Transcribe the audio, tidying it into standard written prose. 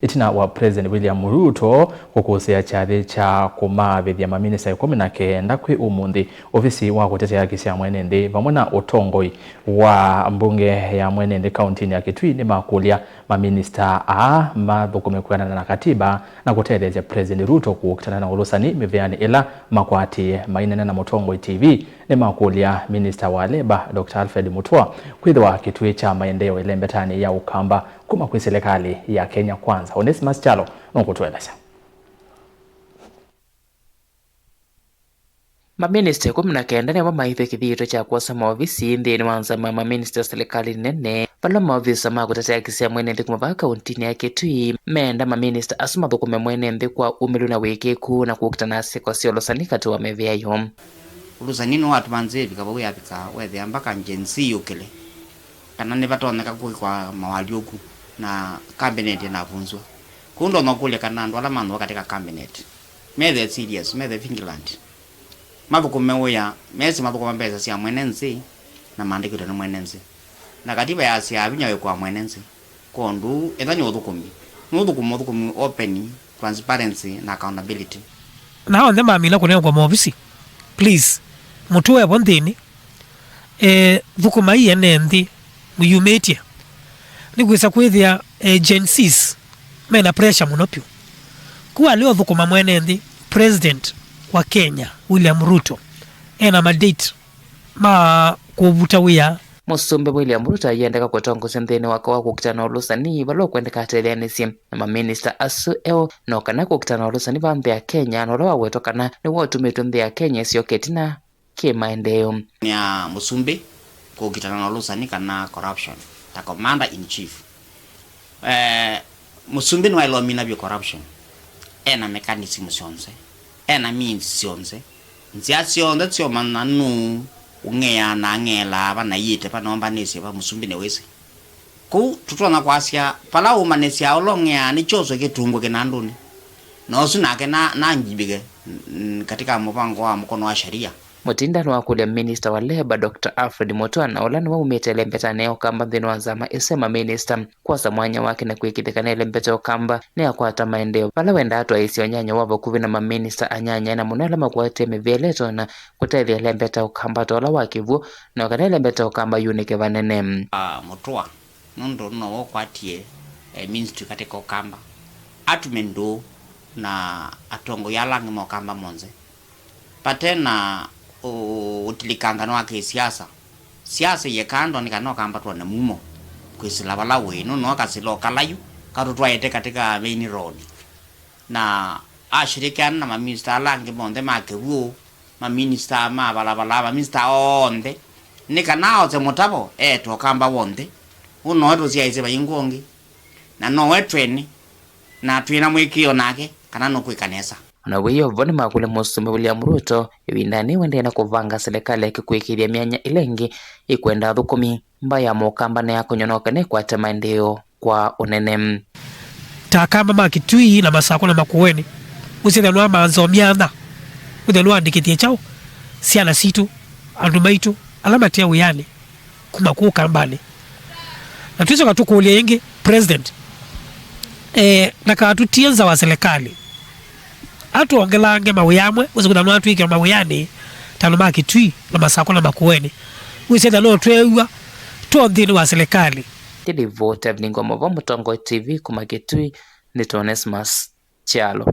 itina wa President William Ruto kukusea chathi cha kumavithia maminista 19 kwi umuthi ofisi wa kutetea haki cia mwene nthi vamwe na utongoi wa mbunge ya mwene nthi kaunti ya Kitui ni makulia maminista mathukume kuanana na katiba na kutetheja President Ruto kukutana na ulusani miveani ila makwati mainene na Mutongoi TV ni makulia minister wa Leba Dr. Alfred Mutua kwithwa Kitui cha maendeleo ilembetani ya Ukamba kuma kwi serikali ya Kenya Kwanza. Onesimus Chalo nokutueleza. Maminista 19 ni maithe kithito cha kuosa maofisi nthini wa nzama maminista serikali nene pala maofisa ma kutetea haki cia mwene nthi kuma kaunti ya Kitui menda maminista asu mathukume mwene nthi kwa umilu na wikiku na kukutana siko cia ulusani kati wa meveayo ulusani no watu manzevi kaba yapika wethe ambaka njensi yukile kana ne batoneka kwa mawalioku na cabinet na vunzwa kundo makule kana ndo ala mandu katika cabinet methe serious methe Finland mathukume uya mesi mathukume mbesa cia mwenenzi na maandikiro na mwenenzi na katiba ya cia abinya kwa mwenenzi kondu ethanyo thukumi open transparency na accountability na on them amila kunena kwa maofisi please mutuwe bondeni thukuma hii enendi muyumetia nigwisa kwithia agencies mena pressure muno pyu kuwa leo thukuma mwene nthi president wa Kenya William Ruto ena mandate ma kuvuta wia Musumbe William Ruto yendeka kutongoza nthini wako wa kukutana ulusani balo kwendeka atelianisi na maminista asu eo no kana kukutana ulusani ba nthi ya Kenya no rawa wetokana ni wotumitu nthi ya Kenya sio ketina kimaendeleo ni ya Musumbe kukutana ulusani kana corruption ta commander in chief Musumbe no ilomina bi corruption ena mechanism sionse ena means sionse nzia sionda tsio mananu ungea na ngela bana yite pa nomba nese ba Musumbe ne wese ku tutona kwasia pala umanesia olongea ni choso ketungo kenanduni no sunake na njibige katika mpango wa mkono wa sheria mutindano wa kulia minister wa Leba Dr. Alfred Mutua na ulani wa umetele mpetane Ukamba nthini wa nzama isema minister kwa samwanya wake na kuikithikana ile mpete Ukamba ni akwata maendeleo pala wenda atu aisi onyanya wavo kuvi na maminista anyanya na munala makwate meveleto na kutethia ile mpete Ukamba tola wakivu na wakana ile mpete Ukamba yunike vanene Mutua nondo no wakwatie ministry katika Ukamba atumendo na atongo yalangi mo Ukamba monze patena utilikangano wake siasa yekando nikano kamba twana mumo kwisila bala wenu no kasilo kalayu karutwa yete katika main road na ashirikiana na maminista alangi monde makewu maminista bala minista onde nikanao ze mutabo to kamba wonde uno ndo siaise bayingongi na no wetweni na twina mwikio nake kana no kwikanesa na wiyo voni makule Musumbe William Ruto ibindani wende na kuvanga serikali yake kuikiria mianya ilengi ikwenda thukumi mbaya Mukamba na yako nyonoka ne kwa maendeleo kwa unene takamba makitui na masako na makueni usithe no manzo miana uthe no andikitie chao siana situ andumaitu alama tia uyani kuma kukambani na tuzo katukulia ingi president na katutienza wa serikali atu ongelange mawiyamwe uzikuna watu iki mawiyani tano makitui na masako na makueni wisenda no twewa to nthini wa serikali tili vote vningo mwa Mutongoi TV kuma Kitui ni Onesimus Chalo.